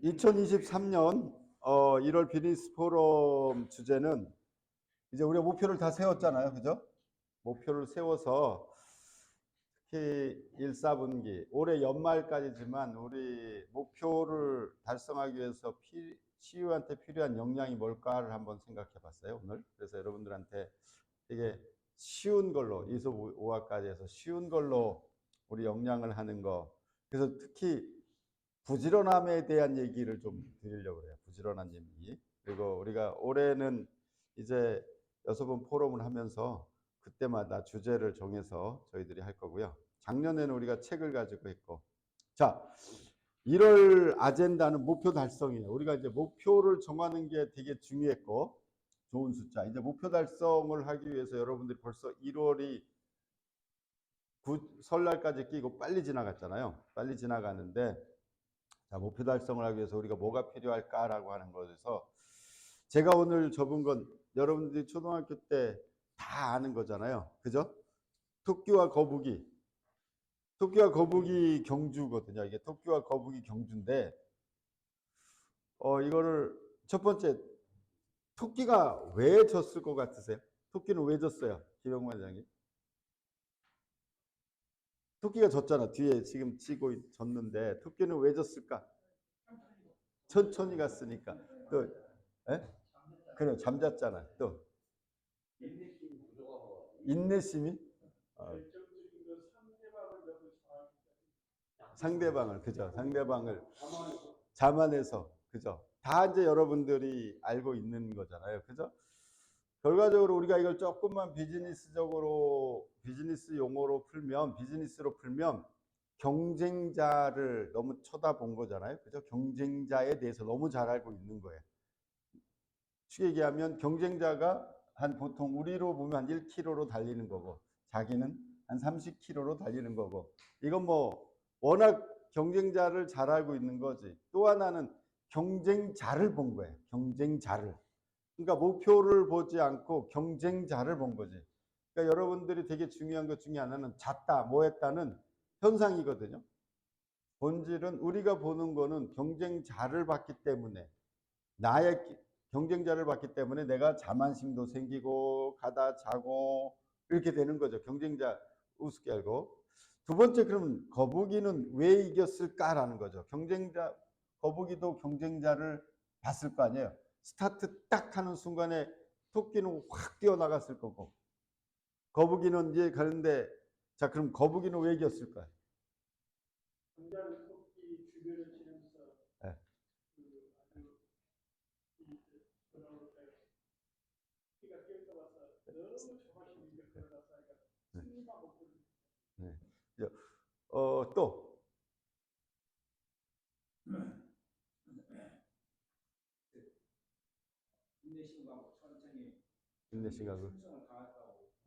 2023년 1월 비즈니스 포럼 주제는 이제 우리가 목표를 다 세웠잖아요. 그죠? 목표를 세워서 특히 1, 4분기 올해 연말까지지만 우리 목표를 달성하기 위해서 CEO한테 필요한 역량이 뭘까를 한번 생각해 봤어요, 오늘. 그래서 여러분들한테 되게 쉬운 걸로 2서 5화까지 해서 쉬운 걸로 우리 역량을 하는 거. 그래서 특히 부지런함에 대한 얘기를 좀 드리려고 해요. 부지런한 얘기. 그리고 우리가 올해는 이제 6번 포럼을 하면서 그때마다 주제를 정해서 저희들이 할 거고요. 작년에는 우리가 책을 가지고 했고. 자, 1월 아젠다는 목표 달성이에요. 우리가 이제 목표를 정하는 게 되게 중요했고, 좋은 숫자. 이제 목표 달성을 하기 위해서 여러분들이 벌써 1월이 설날까지 끼고 빨리 지나갔잖아요. 빨리 지나가는데, 자, 목표 달성을 하기 위해서 우리가 뭐가 필요할까라고 하는 것에서 제가 오늘 접은 건 여러분들이 초등학교 때 다 아는 거잖아요. 그죠? 토끼와 거북이. 토끼와 거북이 경주거든요. 이게 토끼와 거북이 경주인데, 이거를 첫 번째, 토끼가 왜 졌을 것 같으세요? 토끼는 왜 졌어요? 김영만 장님. 토끼가 졌잖아. 뒤에 지금 치고 졌는데, 토끼는 왜 졌을까? 천천히 갔으니까. 또, 에? 그래, 잠잤잖아. 또. 인내심이? 상대방을, 그죠? 상대방을 자만해서, 그죠? 다 이제 여러분들이 알고 있는 거잖아요. 그죠? 결과적으로 우리가 이걸 조금만 비즈니스적으로, 비즈니스 용어로 풀면, 비즈니스로 풀면 경쟁자를 너무 쳐다본 거잖아요. 그죠? 경쟁자에 대해서 너무 잘 알고 있는 거예요. 쉽게 얘기하면 경쟁자가 한 보통 우리로 보면 한 1km로 달리는 거고 자기는 한 30km로 달리는 거고 이건 뭐 워낙 경쟁자를 잘 알고 있는 거지. 또 하나는 경쟁자를 본 거예요. 경쟁자를. 그러니까 목표를 보지 않고 경쟁자를 본 거지. 그러니까 여러분들이 되게 중요한 것 중에 하나는 잤다, 뭐 했다는 현상이거든요. 본질은 우리가 보는 거는 경쟁자를 봤기 때문에 나의 경쟁자를 봤기 때문에 내가 자만심도 생기고 가다 자고 이렇게 되는 거죠. 경쟁자 우습게 알고. 두 번째, 그러면 거북이는 왜 이겼을까라는 거죠. 경쟁자, 거북이도 경쟁자를 봤을 거 아니에요. 스타트 딱 하는 순간에 토끼는 확 뛰어나갔을 거고 거북이는 이제 가는데, 자, 그럼 거북이는 왜 이겼을까요? 토끼 주변을 지나면서 네. 네. 또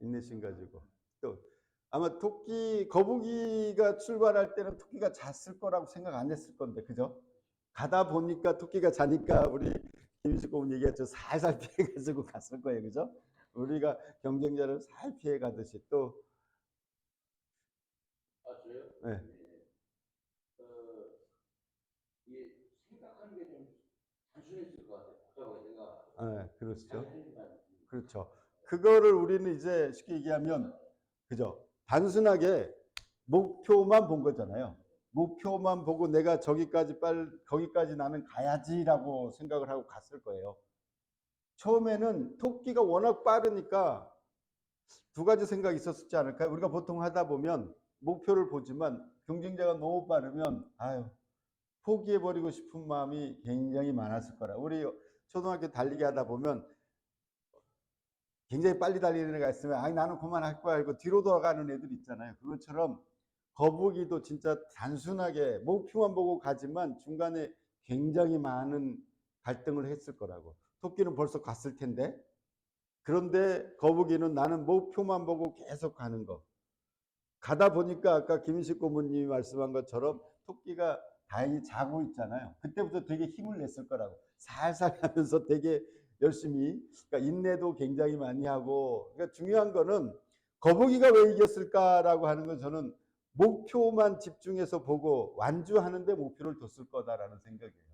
인내심 가지고 또 아마 토끼 거북이가 출발할 때는 토끼가 잤을 거라고 생각 안 했을 건데 그죠? 가다 보니까 토끼가 자니까 우리 김희식 고문 얘기했죠. 살살 피해가지고 갔을 거예요, 그죠? 우리가 경쟁자를 살 피해가듯이 또. 저요? 네. 이게 생각하는 게 좀 단순했을 것 같아요. 복잡하게 생각. 네, 그렇죠. 그렇죠. 그거를 우리는 이제 쉽게 얘기하면, 그죠? 단순하게 목표만 본 거잖아요. 목표만 보고 내가 거기까지 나는 가야지라고 생각을 하고 갔을 거예요. 처음에는 토끼가 워낙 빠르니까 두 가지 생각이 있었지 않을까요? 우리가 보통 하다 보면 목표를 보지만 경쟁자가 너무 빠르면 포기해버리고 싶은 마음이 굉장히 많았을 거라. 우리 초등학교 달리기 하다 보면 굉장히 빨리 달리는 애가 있으면 나는 그만할 거야 이거 뒤로 돌아가는 애들 있잖아요. 그것처럼 거북이도 진짜 단순하게 목표만 보고 가지만 중간에 굉장히 많은 갈등을 했을 거라고. 토끼는 벌써 갔을 텐데, 그런데 거북이는 나는 목표만 보고 계속 가는 거. 가다 보니까 아까 김인식 고모님이 말씀한 것처럼 토끼가 다행히 자고 있잖아요. 그때부터 되게 힘을 냈을 거라고. 살살 하면서 되게 열심히, 그러니까 인내도 굉장히 많이 하고. 그러니까 중요한 거는 거북이가 왜 이겼을까라고 하는 건 저는 목표만 집중해서 보고 완주하는데 목표를 뒀을 거다라는 생각이에요.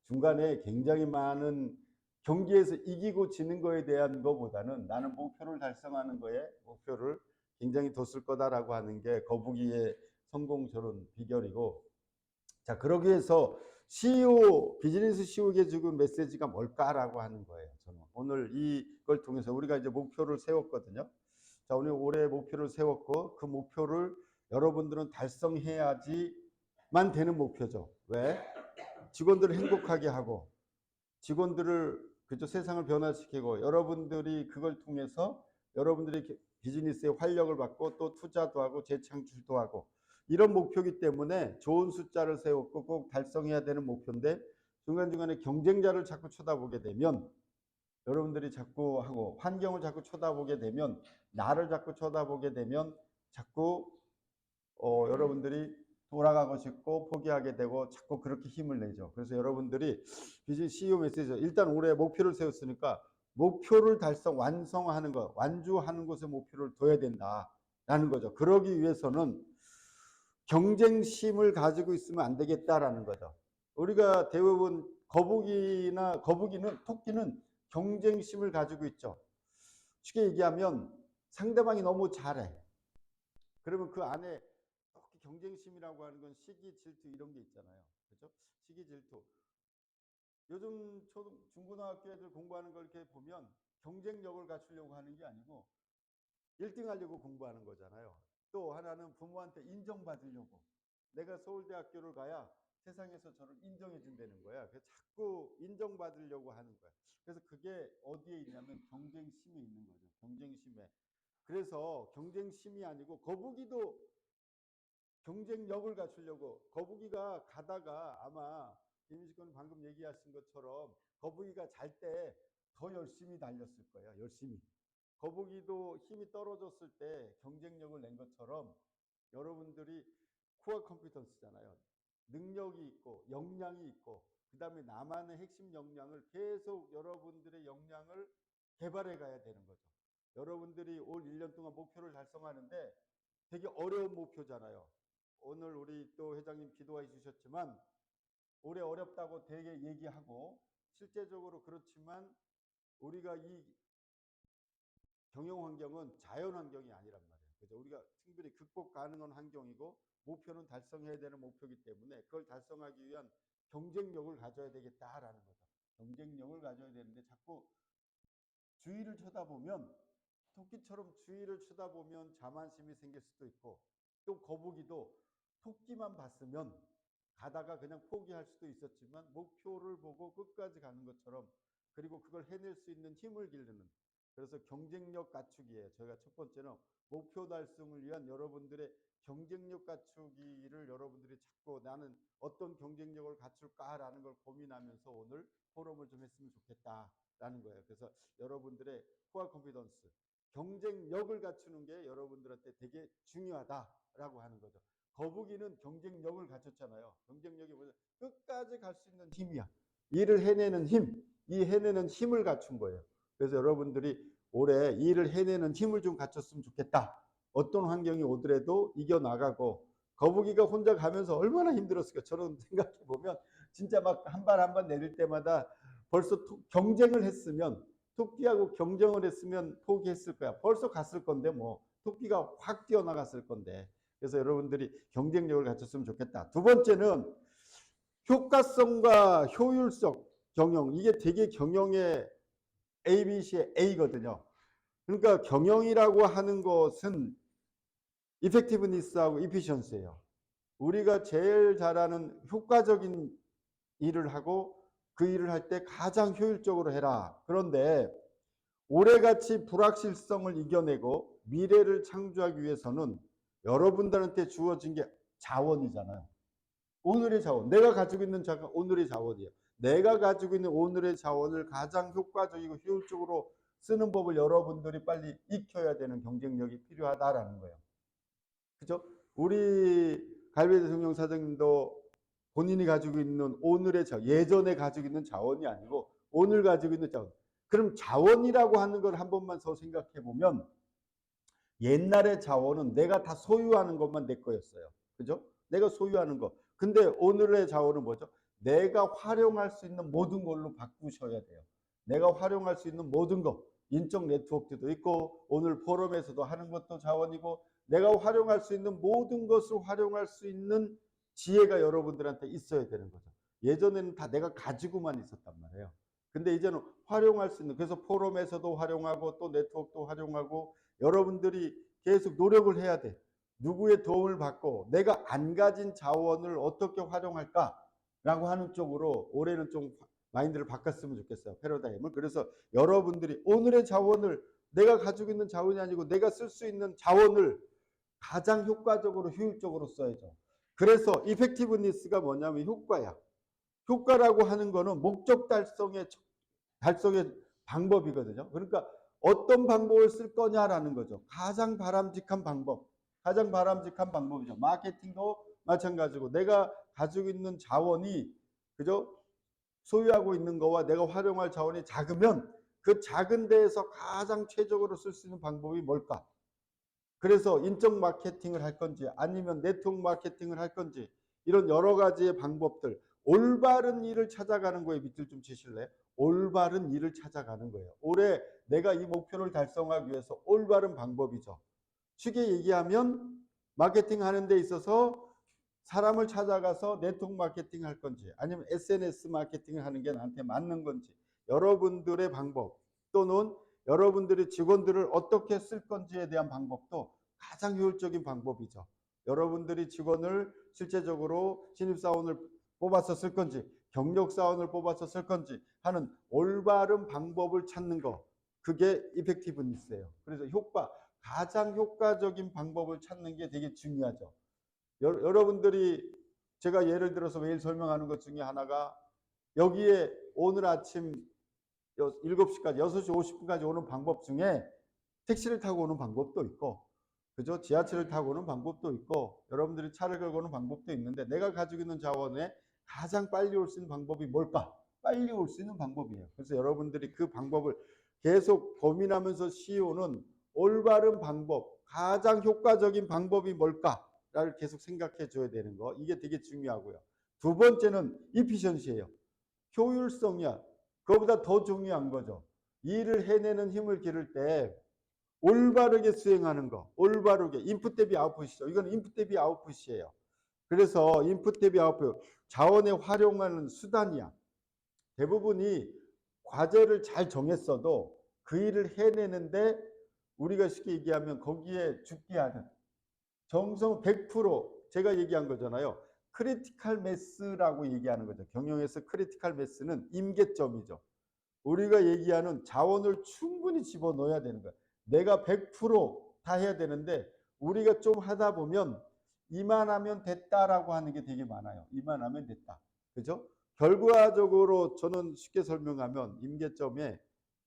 중간에 굉장히 많은 경기에서 이기고 지는 거에 대한 거보다는 나는 목표를 달성하는 거에 목표를 굉장히 뒀을 거다라고 하는 게 거북이의 성공 저런 비결이고, 자, 그러기 위해서 CEO, 비즈니스 CEO에게 주는 메시지가 뭘까라고 하는 거예요. 저는 오늘 이걸 통해서 우리가 이제 목표를 세웠거든요. 자, 오늘 올해 목표를 세웠고 그 목표를 여러분들은 달성해야지만 되는 목표죠. 왜? 직원들을 행복하게 하고 직원들을 그저 세상을 변화시키고 여러분들이 그걸 통해서 여러분들이 비즈니스에 활력을 받고 또 투자도 하고 재창출도 하고 이런 목표이기 때문에 좋은 숫자를 세웠고 꼭 달성해야 되는 목표인데 중간중간에 경쟁자를 자꾸 쳐다보게 되면 여러분들이 자꾸 하고 환경을 자꾸 쳐다보게 되면 나를 자꾸 쳐다보게 되면 자꾸 여러분들이 돌아가고 싶고 포기하게 되고 자꾸 그렇게 힘을 내죠. 그래서 여러분들이 비즈니스 CEO 메시지 일단 올해 목표를 세웠으니까 목표를 완성하는 것, 완주하는 것에 목표를 둬야 된다라는 거죠. 그러기 위해서는 경쟁심을 가지고 있으면 안 되겠다라는 거죠. 우리가 대부분 토끼는 경쟁심을 가지고 있죠. 쉽게 얘기하면 상대방이 너무 잘해. 그러면 그 안에 특히 경쟁심이라고 하는 건 시기, 질투 이런 게 있잖아요. 그렇죠? 시기, 질투. 요즘 중고등학교 애들 공부하는 걸 이렇게 보면 경쟁력을 갖추려고 하는 게 아니고 1등 하려고 공부하는 거잖아요. 또 하나는 부모한테 인정받으려고. 내가 서울대학교를 가야 세상에서 저를 인정해 준다는 거야. 그래서 자꾸 인정받으려고 하는 거야. 그래서 그게 어디에 있냐면 경쟁심에 있는 거죠. 경쟁심에. 그래서 경쟁심이 아니고 거북이도 경쟁력을 갖추려고 거북이가 가다가 아마 김민식군 방금 얘기하신 것처럼 거북이가 잘 때 더 열심히 달렸을 거예요. 열심히. 거북이도 힘이 떨어졌을 때 경쟁력을 낸 것처럼 여러분들이 코어 컴피턴스잖아요. 능력이 있고 역량이 있고 그 다음에 나만의 핵심 역량을 계속 여러분들의 역량을 개발해 가야 되는 거죠. 여러분들이 올 1년 동안 목표를 달성하는데 되게 어려운 목표잖아요. 오늘 우리 또 회장님 기도해 주셨지만 올해 어렵다고 되게 얘기하고 실제적으로 그렇지만 우리가 이 경영 환경은 자연 환경이 아니란 말이에요. 그래서 우리가 충분히 극복 가능한 환경이고 목표는 달성해야 되는 목표이기 때문에 그걸 달성하기 위한 경쟁력을 가져야 되겠다라는 거죠. 경쟁력을 가져야 되는데 자꾸 주위를 쳐다보면 토끼처럼 주위를 쳐다보면 자만심이 생길 수도 있고 또 거북이도 토끼만 봤으면 가다가 그냥 포기할 수도 있었지만 목표를 보고 끝까지 가는 것처럼 그리고 그걸 해낼 수 있는 힘을 기르는 그래서 경쟁력 갖추기에 저희가 첫 번째는 목표 달성을 위한 여러분들의 경쟁력 갖추기를 여러분들이 찾고 나는 어떤 경쟁력을 갖출까라는 걸 고민하면서 오늘 포럼을 좀 했으면 좋겠다라는 거예요. 그래서 여러분들의 코어 컴피던스 경쟁력을 갖추는 게 여러분들한테 되게 중요하다라고 하는 거죠. 거북이는 경쟁력을 갖췄잖아요. 경쟁력이 뭐냐? 끝까지 갈 수 있는 힘이야. 일을 해내는 힘, 이 해내는 힘을 갖춘 거예요. 그래서 여러분들이 올해 일을 해내는 힘을 좀 갖췄으면 좋겠다. 어떤 환경이 오더라도 이겨나가고 거북이가 혼자 가면서 얼마나 힘들었을까. 저는 생각해 보면 진짜 막 한 발 한 발 내릴 때마다 벌써 경쟁을 했으면 토끼하고 경쟁을 했으면 포기했을 거야. 벌써 갔을 건데 뭐 토끼가 확 뛰어나갔을 건데. 그래서 여러분들이 경쟁력을 갖췄으면 좋겠다. 두 번째는 효과성과 효율성 경영. 이게 되게 경영의 ABC의 A거든요. 그러니까 경영이라고 하는 것은 effectiveness하고 efficiency예요. 우리가 제일 잘하는 효과적인 일을 하고 그 일을 할 때 가장 효율적으로 해라. 그런데 올해같이 불확실성을 이겨내고 미래를 창조하기 위해서는 여러분들한테 주어진 게 자원이잖아요. 오늘의 자원. 내가 가지고 있는 자가 오늘의 자원이에요. 내가 가지고 있는 오늘의 자원을 가장 효과적이고 효율적으로 쓰는 법을 여러분들이 빨리 익혀야 되는 경쟁력이 필요하다라는 거예요. 그죠? 우리 갈비 대통령 사장님도 본인이 가지고 있는 오늘의 자원, 예전에 가지고 있는 자원이 아니고 오늘 가지고 있는 자원. 그럼 자원이라고 하는 걸 한 번만 더 생각해 보면 옛날의 자원은 내가 다 소유하는 것만 내 거였어요. 그죠? 내가 소유하는 거. 근데 오늘의 자원은 뭐죠? 내가 활용할 수 있는 모든 걸로 바꾸셔야 돼요. 내가 활용할 수 있는 모든 것, 인적 네트워크도 있고 오늘 포럼에서도 하는 것도 자원이고 내가 활용할 수 있는 모든 것을 활용할 수 있는 지혜가 여러분들한테 있어야 되는 거죠. 예전에는 다 내가 가지고만 있었단 말이에요. 근데 이제는 활용할 수 있는, 그래서 포럼에서도 활용하고 또 네트워크도 활용하고 여러분들이 계속 노력을 해야 돼. 누구의 도움을 받고 내가 안 가진 자원을 어떻게 활용할까라고 하는 쪽으로 올해는 좀 마인드를 바꿨으면 좋겠어요. 패러다임을. 그래서 여러분들이 오늘의 자원을 내가 가지고 있는 자원이 아니고 내가 쓸 수 있는 자원을 가장 효과적으로 효율적으로 써야죠. 그래서 이펙티브니스가 뭐냐면 효과야. 효과라고 하는 거는 목적 달성의 방법이거든요. 그러니까 어떤 방법을 쓸 거냐라는 거죠. 가장 바람직한 방법. 가장 바람직한 방법이죠. 마케팅도 마찬가지고 내가 가지고 있는 자원이 그죠? 소유하고 있는 거와 내가 활용할 자원이 작으면 그 작은 데에서 가장 최적으로 쓸 수 있는 방법이 뭘까? 그래서 인적 마케팅을 할 건지 아니면 네트워크 마케팅을 할 건지 이런 여러 가지의 방법들, 올바른 일을 찾아가는 거에 밑줄 좀 치실래요? 올바른 일을 찾아가는 거예요. 올해 내가 이 목표를 달성하기 위해서 올바른 방법이죠. 쉽게 얘기하면 마케팅 하는 데 있어서 사람을 찾아가서 네트워크 마케팅 할 건지 아니면 SNS 마케팅을 하는 게 나한테 맞는 건지 여러분들의 방법 또는 여러분들의 직원들을 어떻게 쓸 건지에 대한 방법도 가장 효율적인 방법이죠. 여러분들이 직원을 실제적으로 신입사원을 뽑아서 쓸 건지 경력사원을 뽑아서 쓸 건지 하는 올바른 방법을 찾는 거, 그게 이펙티브니스예요. 그래서 가장 효과적인 방법을 찾는 게 되게 중요하죠. 여러분들이 제가 예를 들어서 매일 설명하는 것 중에 하나가 여기에 오늘 아침 7시까지 6시 50분까지 오는 방법 중에 택시를 타고 오는 방법도 있고 그죠? 지하철을 타고 오는 방법도 있고 여러분들이 차를 끌고 오는 방법도 있는데 내가 가지고 있는 자원에 가장 빨리 올 수 있는 방법이 뭘까? 빨리 올 수 있는 방법이에요. 그래서 여러분들이 그 방법을 계속 고민하면서 CEO는 올바른 방법, 가장 효과적인 방법이 뭘까를 계속 생각해 줘야 되는 거. 이게 되게 중요하고요. 두 번째는 이피션시예요. 효율성이야. 그거보다 더 중요한 거죠. 일을 해내는 힘을 기를 때 올바르게 수행하는 거. 올바르게. 인풋 대비 아웃풋이죠. 이건 인풋 대비 아웃풋이에요. 그래서 인풋 대비 아웃풋. 자원에 활용하는 수단이야. 대부분이 과제를 잘 정했어도 그 일을 해내는데 우리가 쉽게 얘기하면 거기에 죽게 하는 정성 100% 제가 얘기한 거잖아요. 크리티컬 매스라고 얘기하는 거죠. 경영에서 크리티컬 매스는 임계점이죠. 우리가 얘기하는 자원을 충분히 집어넣어야 되는 거야. 내가 100% 다 해야 되는데 우리가 좀 하다 보면 이만하면 됐다라고 하는 게 되게 많아요. 이만하면 됐다. 그죠? 결과적으로 저는 쉽게 설명하면 임계점에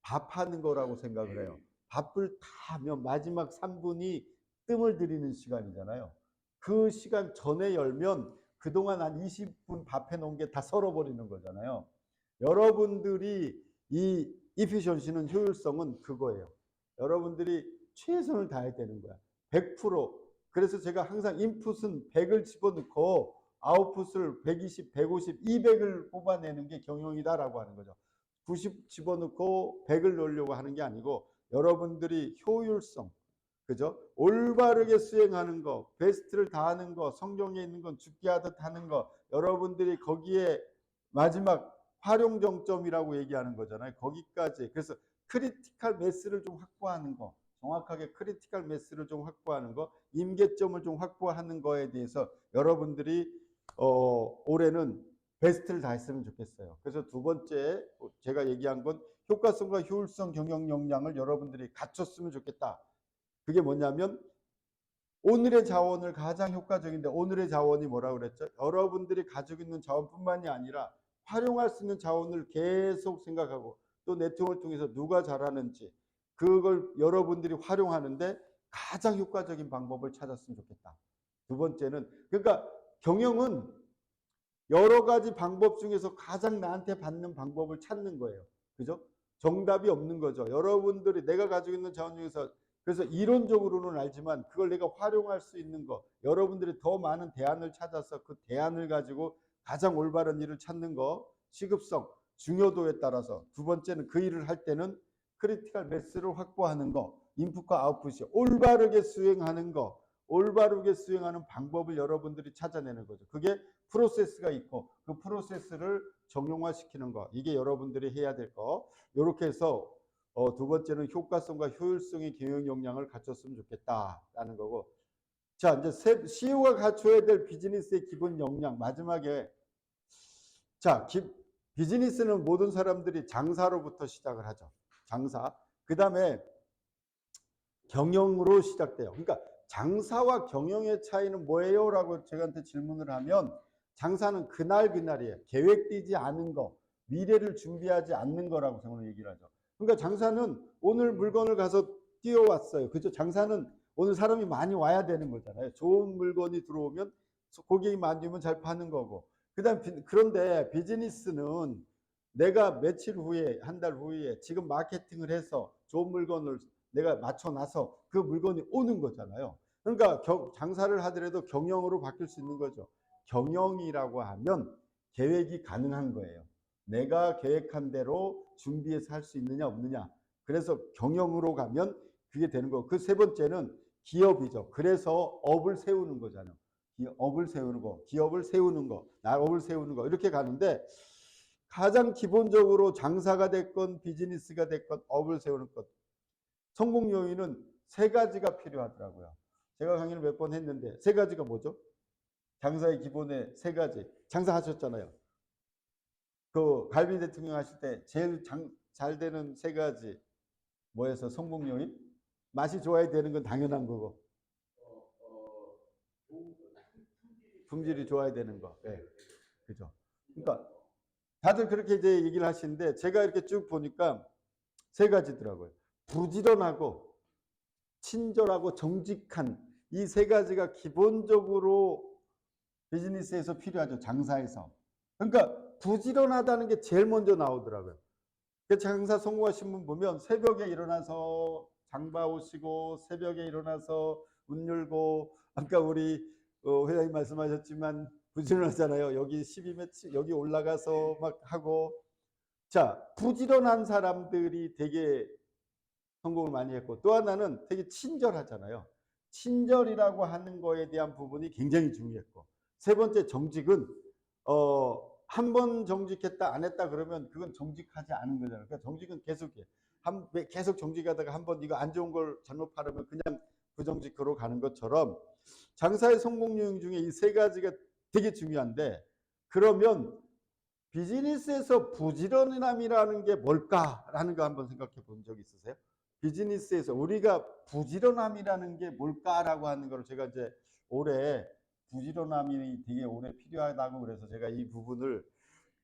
밥하는 거라고 생각을 해요. 밥을 다 하면 마지막 3분이 뜸을 들이는 시간이잖아요. 그 시간 전에 열면 그동안 한 20분 밥 해놓은 게 다 썰어버리는 거잖아요. 여러분들이 이 이피션시는 효율성은 그거예요. 여러분들이 최선을 다해야 되는 거야. 100%. 그래서 제가 항상 인풋은 100을 집어넣고 아웃풋을 120, 150, 200을 뽑아내는 게 경영이다라고 하는 거죠. 90 집어넣고 100을 넣으려고 하는 게 아니고 여러분들이 효율성, 그죠? 올바르게 수행하는 거, 베스트를 다하는 거, 성경에 있는 건 죽게 하듯 하는 거, 여러분들이 거기에 마지막 활용 정점이라고 얘기하는 거잖아요. 거기까지. 그래서 크리티컬 매스를 좀 확보하는 거, 정확하게 크리티컬 매스를 좀 확보하는 거, 임계점을 좀 확보하는 거에 대해서 여러분들이 올해는 베스트를 다했으면 좋겠어요. 그래서 두 번째 제가 얘기한 건 효과성과 효율성 경영 역량을 여러분들이 갖췄으면 좋겠다. 그게 뭐냐면 오늘의 자원을 가장 효과적인데 오늘의 자원이 뭐라고 그랬죠? 여러분들이 가지고 있는 자원뿐만이 아니라 활용할 수 있는 자원을 계속 생각하고 또 네트워크를 통해서 누가 잘하는지 그걸 여러분들이 활용하는데 가장 효과적인 방법을 찾았으면 좋겠다. 두 번째는 그러니까 경영은 여러 가지 방법 중에서 가장 나한테 받는 방법을 찾는 거예요. 그죠? 정답이 없는 거죠. 여러분들이 내가 가지고 있는 자원 중에서 그래서 이론적으로는 알지만 그걸 내가 활용할 수 있는 거 여러분들이 더 많은 대안을 찾아서 그 대안을 가지고 가장 올바른 일을 찾는 거, 시급성, 중요도에 따라서. 두 번째는 그 일을 할 때는 크리티컬 매스를 확보하는 거, 인풋과 아웃풋이 올바르게 수행하는 거, 올바르게 수행하는 방법을 여러분들이 찾아내는 거죠. 그게 프로세스가 있고 그 프로세스를 정용화시키는 거, 이게 여러분들이 해야 될 거. 이렇게 해서 두 번째는 효과성과 효율성의 경영 역량을 갖췄으면 좋겠다라는 거고. 자, 이제 CEO가 갖춰야 될 비즈니스의 기본 역량, 마지막에. 자, 비즈니스는 모든 사람들이 장사로부터 시작을 하죠. 장사. 그 다음에 경영으로 시작돼요. 그러니까 장사와 경영의 차이는 뭐예요? 라고 저한테 질문을 하면 장사는 그날이에요. 계획되지 않은 거, 미래를 준비하지 않는 거라고 저는 얘기를 하죠. 그러니까 장사는 오늘 물건을 가서 띄워왔어요. 그죠? 장사는 오늘 사람이 많이 와야 되는 거잖아요. 좋은 물건이 들어오면 고객이 많으면 잘 파는 거고. 그런데 비즈니스는 내가 며칠 후에, 한 달 후에 지금 마케팅을 해서 좋은 물건을 내가 맞춰놔서 그 물건이 오는 거잖아요. 그러니까 장사를 하더라도 경영으로 바뀔 수 있는 거죠. 경영이라고 하면 계획이 가능한 거예요. 내가 계획한 대로 준비해서 할 수 있느냐 없느냐. 그래서 경영으로 가면 그게 되는 거고. 그 세 번째는 기업이죠. 그래서 업을 세우는 거잖아요. 업을 세우는 거, 기업을 세우는 거, 나업을 세우는 거, 이렇게 가는데 가장 기본적으로 장사가 됐건 비즈니스가 됐건 업을 세우는 것, 성공 요인은 세 가지가 필요하더라고요. 제가 강의를 몇 번 했는데 세 가지가 뭐죠? 장사의 기본에 세 가지. 장사하셨잖아요. 그 갈비 대통령 하실 때 제일 잘 되는 세 가지 뭐여서 성공 요인? 맛이 좋아야 되는 건 당연한 거고. 품질이 좋아야 되는 거. 네. 그죠. 그러니까 다들 그렇게 이제 얘기를 하시는데 제가 이렇게 쭉 보니까 세 가지더라고요. 부지런하고 친절하고 정직한 이 세 가지가 기본적으로 비즈니스에서 필요하죠. 장사에서. 그러니까 부지런하다는 게 제일 먼저 나오더라고요. 장사 성공하신 분 보면 새벽에 일어나서 장봐 오시고 새벽에 일어나서 문 열고 아까 우리 회장님 말씀하셨지만 부지런하잖아요. 여기 12m 여기 올라가서 막 하고. 자, 부지런한 사람들이 되게 성공을 많이 했고 또 하나는 되게 친절하잖아요. 친절이라고 하는 거에 대한 부분이 굉장히 중요했고 세 번째 정직은 한 번 정직했다 안 했다 그러면 그건 정직하지 않은 거잖아요. 그러니까 정직은 계속해. 계속 정직하다가 한 번 이거 안 좋은 걸 잘못 팔으면 그냥 부정직으로 가는 것처럼 장사의 성공 요인 중에 이 세 가지가 되게 중요한데 그러면 비즈니스에서 부지런함이라는 게 뭘까라는 거 한번 생각해 본 적 있으세요? 비즈니스에서 우리가 부지런함이라는 게 뭘까라고 하는 걸 제가 이제 올해 부지런함이 되게 오래 필요하다고 그래서 제가 이 부분을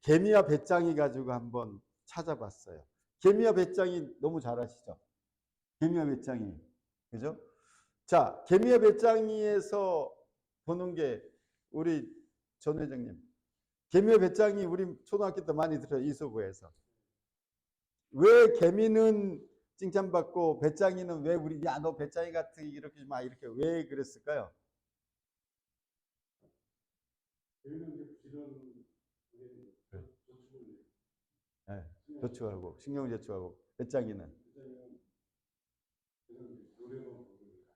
개미와 배짱이 가지고 한번 찾아봤어요. 개미와 배짱이 너무 잘 아시죠? 개미와 배짱이. 그죠? 자, 개미와 배짱이에서 보는 게 우리 전 회장님. 개미와 배짱이 우리 초등학교 때 많이 들어요. 이소구에서. 왜 개미는 칭찬받고 배짱이는 왜 우리 야 너 배짱이 같은 이렇게 막 이렇게 왜 그랬을까요? 네, 저축하고 신경 저축하고 배짱이는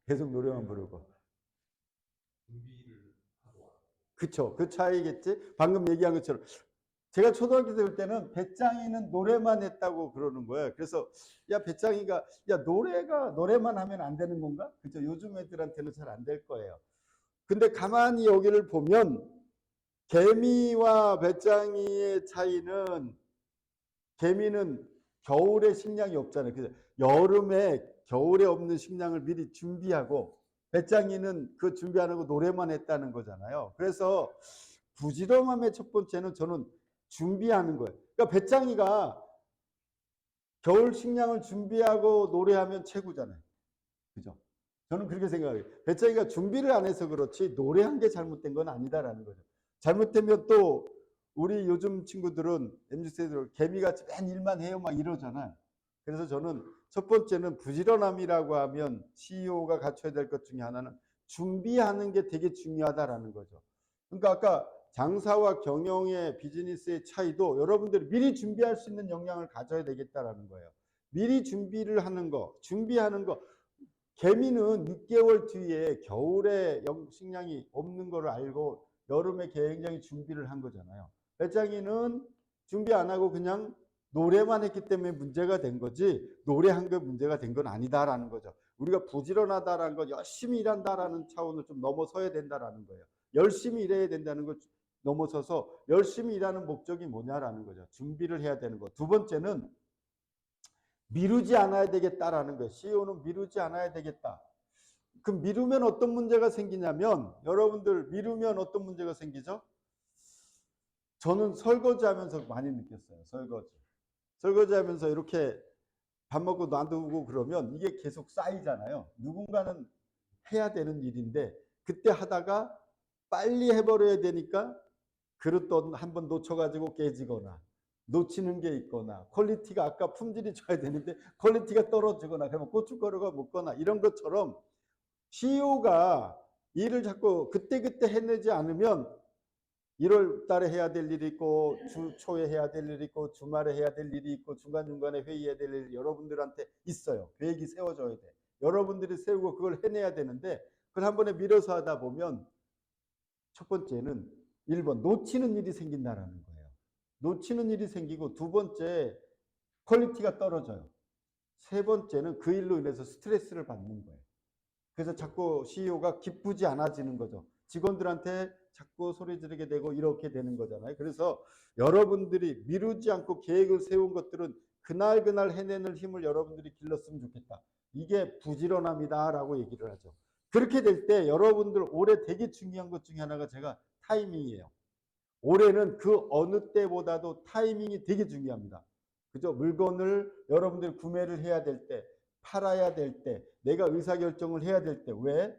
계속 노래만 부르고. 그쵸. 그 차이겠지. 방금 얘기한 것처럼 제가 초등학교 때는 배짱이는 노래만 했다고 그러는 거예요. 그래서 야 배짱이가 야 노래만 하면 안 되는 건가? 그죠. 요즘 애들한테는 잘 안 될 거예요. 근데 가만히 여기를 보면 개미와 배짱이의 차이는 개미는 겨울에 식량이 없잖아요. 그래서 여름에 겨울에 없는 식량을 미리 준비하고 배짱이는 그 준비 안 하고 노래만 했다는 거잖아요. 그래서 부지런함의 첫 번째는 저는 준비하는 거예요. 그러니까 배짱이가 겨울 식량을 준비하고 노래하면 최고잖아요. 그죠? 저는 그렇게 생각해요. 배짱이가 준비를 안 해서 그렇지 노래한 게 잘못된 건 아니다라는 거죠. 잘못되면 또 우리 요즘 친구들은 MZ세대들 개미같이 맨 일만 해요 막 이러잖아요. 그래서 저는 첫 번째는 부지런함이라고 하면 CEO가 갖춰야 될 것 중에 하나는 준비하는 게 되게 중요하다라는 거죠. 그러니까 아까 장사와 경영의 비즈니스의 차이도 여러분들이 미리 준비할 수 있는 역량을 가져야 되겠다라는 거예요. 미리 준비를 하는 거, 준비하는 거. 개미는 6개월 뒤에 겨울에 식량이 없는 걸 알고 여름에 굉장히 준비를 한 거잖아요. 배짱이는 준비 안 하고 그냥 노래만 했기 때문에 문제가 된 거지, 노래한 게 문제가 된 건 아니다라는 거죠. 우리가 부지런하다라는 거, 열심히 일한다라는 차원을 좀 넘어서야 된다라는 거예요. 열심히 일해야 된다는 걸 넘어서서 열심히 일하는 목적이 뭐냐라는 거죠. 준비를 해야 되는 거. 두 번째는 미루지 않아야 되겠다라는 거예요. CEO는 미루지 않아야 되겠다. 그럼 미루면 어떤 문제가 생기냐면, 여러분들 미루면 어떤 문제가 생기죠? 저는 설거지하면서 많이 느꼈어요. 설거지하면서 이렇게 밥 먹고 놔두고 그러면 이게 계속 쌓이잖아요. 누군가는 해야 되는 일인데 그때 하다가 빨리 해버려야 되니까 그릇도 한번 놓쳐가지고 깨지거나 놓치는 게 있거나 퀄리티가 아까 품질이 좋아야 되는데 퀄리티가 떨어지거나 그러면 고춧가루가 묻거나 이런 것처럼 CEO가 일을 자꾸 그때그때 해내지 않으면 1월 달에 해야 될 일이 있고 주 초에 해야 될 일이 있고 주말에 해야 될 일이 있고 중간중간에 회의해야 될 일이 여러분들한테 있어요. 계획이 세워져야 돼. 여러분들이 세우고 그걸 해내야 되는데 그걸 한 번에 밀어서 하다 보면 첫 번째는 1번 놓치는 일이 생긴다라는 거예요. 놓치는 일이 생기고 두 번째 퀄리티가 떨어져요. 세 번째는 그 일로 인해서 스트레스를 받는 거예요. 그래서 자꾸 CEO가 기쁘지 않아지는 거죠. 직원들한테 자꾸 소리 지르게 되고 이렇게 되는 거잖아요. 그래서 여러분들이 미루지 않고 계획을 세운 것들은 그날 해내는 힘을 여러분들이 길렀으면 좋겠다. 이게 부지런함이다라고 얘기를 하죠. 그렇게 될 때 여러분들 올해 되게 중요한 것 중에 하나가 제가 타이밍이에요. 올해는 그 어느 때보다도 타이밍이 되게 중요합니다. 그죠? 물건을 여러분들이 구매를 해야 될 때, 팔아야 될 때, 내가 의사결정을 해야 될 때. 왜?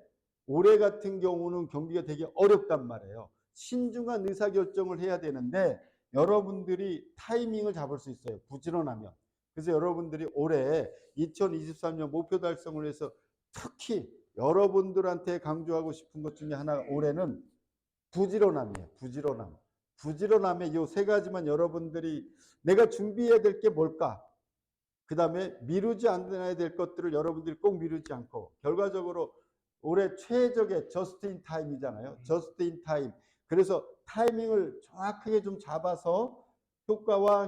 올해 같은 경우는 경기가 되게 어렵단 말이에요. 신중한 의사결정을 해야 되는데 여러분들이 타이밍을 잡을 수 있어요. 부지런하면. 그래서 여러분들이 올해 2023년 목표 달성을 위해서 특히 여러분들한테 강조하고 싶은 것 중에 하나 올해는 부지런함이에요. 부지런함. 부지런함의 이 세 가지만 여러분들이 내가 준비해야 될 게 뭘까? 그 다음에 미루지 않아야 될 것들을 여러분들이 꼭 미루지 않고 결과적으로 올해 최적의 저스트 인 타임이잖아요. 저스트 인 타임. 그래서 타이밍을 정확하게 좀 잡아서 효과와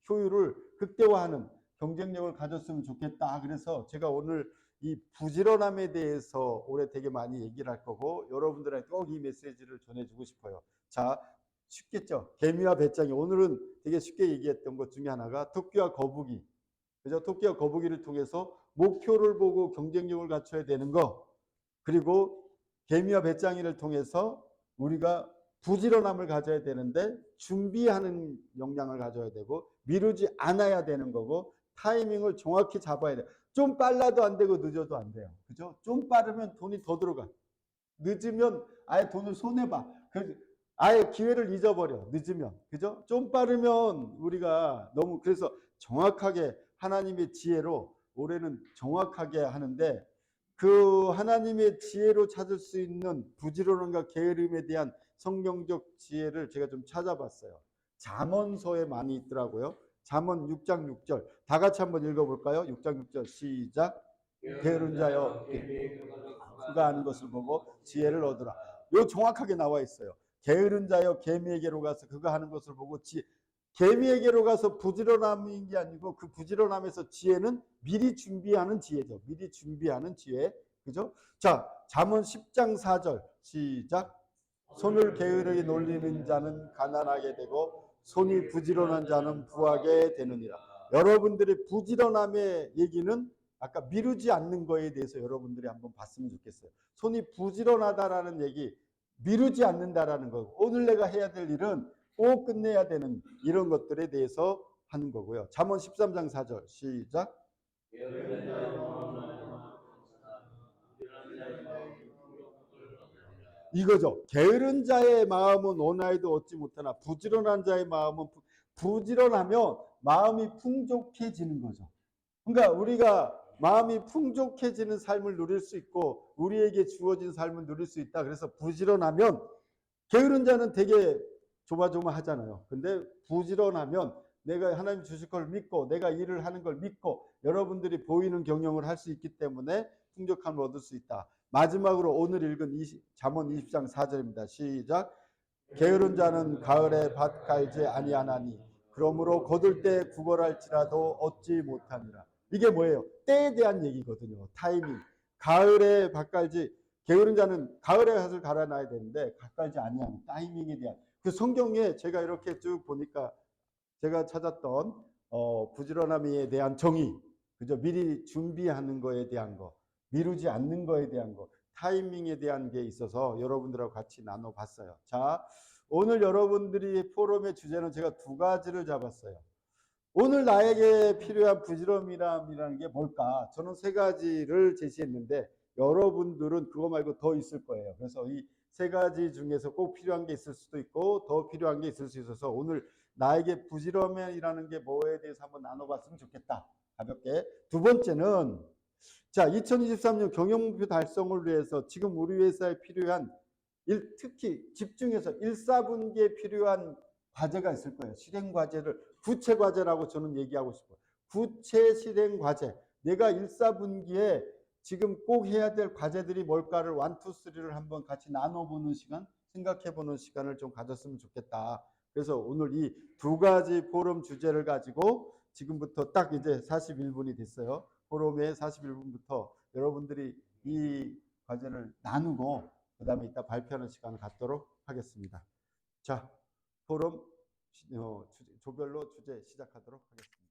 효율을 극대화하는 경쟁력을 가졌으면 좋겠다. 그래서 제가 오늘 이 부지런함에 대해서 올해 되게 많이 얘기를 할 거고 여러분들한테 꼭 이 메시지를 전해주고 싶어요. 자, 쉽겠죠? 개미와 배짱이. 오늘은 되게 쉽게 얘기했던 것 중에 하나가 토끼와 거북이. 그죠? 토끼와 거북이를 통해서 목표를 보고 경쟁력을 갖춰야 되는 거. 그리고 개미와 배짱이를 통해서 우리가 부지런함을 가져야 되는데 준비하는 역량을 가져야 되고 미루지 않아야 되는 거고 타이밍을 정확히 잡아야 돼요. 좀 빨라도 안 되고 늦어도 안 돼요. 그죠? 좀 빠르면 돈이 더 들어가. 늦으면 아예 돈을 손해봐. 아예 기회를 잊어버려. 늦으면. 그죠? 좀 빠르면 우리가 너무 그래서 정확하게 하나님의 지혜로 올해는 정확하게 하는데 그 하나님의 지혜로 찾을 수 있는 부지런함과 게으름에 대한 성경적 지혜를 제가 좀 찾아봤어요. 잠언서에 많이 있더라고요. 잠언 6장 6절. 다 같이 한번 읽어볼까요? 6장 6절 시작. 게으른 자여 그가 하는 것을 보고 지혜를 얻으라. 이거 정확하게 나와 있어요. 게으른 자여 개미에게로 가서 그가 하는 것을 보고 개미에게로 가서 부지런함인 게 아니고 그 부지런함에서 지혜는 미리 준비하는 지혜죠. 미리 준비하는 지혜. 그죠? 자, 잠언 10장 4절 시작. 손을 게으르게 놀리는 자는 가난하게 되고 손이 부지런한 자는 부하게 되느니라. 여러분들의 부지런함의 얘기는 아까 미루지 않는 거에 대해서 여러분들이 한번 봤으면 좋겠어요. 손이 부지런하다라는 얘기, 미루지 않는다라는 거. 오늘 내가 해야 될 일은 꼭 끝내야 되는 이런 것들에 대해서 하는 거고요. 잠언 13장 4절 시작. 이거죠. 게으른 자의 마음은 원하여도 얻지 못하나 부지런한 자의 마음은 부지런하면 마음이 풍족해지는 거죠. 그러니까 우리가 마음이 풍족해지는 삶을 누릴 수 있고 우리에게 주어진 삶을 누릴 수 있다. 그래서 부지런하면 게으른 자는 되게 조마조마하잖아요. 근데 부지런하면 내가 하나님 주실 걸 믿고 내가 일을 하는 걸 믿고 여러분들이 보이는 경영을 할 수 있기 때문에 풍족함을 얻을 수 있다. 마지막으로 오늘 읽은 잠언 20장 4절입니다. 시작. 게으른 자는 가을에 밭 갈지 아니하나니 그러므로 거둘 때 구걸할지라도 얻지 못하니라. 이게 뭐예요? 때에 대한 얘기거든요. 타이밍. 가을에 밭 갈지, 게으른 자는 가을에 밭을 갈아놔야 되는데 밭 갈지 아니하는 타이밍에 대한, 그 성경에 제가 이렇게 쭉 보니까 제가 찾았던 부지런함에 대한 정의, 그죠? 미리 준비하는 거에 대한 거, 미루지 않는 거에 대한 거, 타이밍에 대한 게 있어서 여러분들하고 같이 나눠봤어요. 자, 오늘 여러분들이 포럼의 주제는 제가 두 가지를 잡았어요. 오늘 나에게 필요한 부지런함이라는 게 뭘까? 저는 세 가지를 제시했는데 여러분들은 그거 말고 더 있을 거예요. 그래서 이 세 가지 중에서 꼭 필요한 게 있을 수도 있고 더 필요한 게 있을 수 있어서 오늘 나에게 부지런함이라는 게 뭐에 대해서 한번 나눠봤으면 좋겠다. 가볍게. 두 번째는 자, 2023년 경영목표 달성을 위해서 지금 우리 회사에 필요한 특히 집중해서 1사분기에 필요한 과제가 있을 거예요. 실행 과제를 구체 과제라고 저는 얘기하고 싶어요. 구체 실행 과제. 내가 1사분기에 지금 꼭 해야 될 과제들이 뭘까를 1, 2, 3를 한번 같이 나눠보는 시간, 생각해보는 시간을 좀 가졌으면 좋겠다. 그래서 오늘 이 두 가지 포럼 주제를 가지고 지금부터 딱 이제 41분이 됐어요. 포럼의 41분부터 여러분들이 이 과제를 나누고 그 다음에 이따 발표하는 시간을 갖도록 하겠습니다. 자, 포럼 조별로 주제 시작하도록 하겠습니다.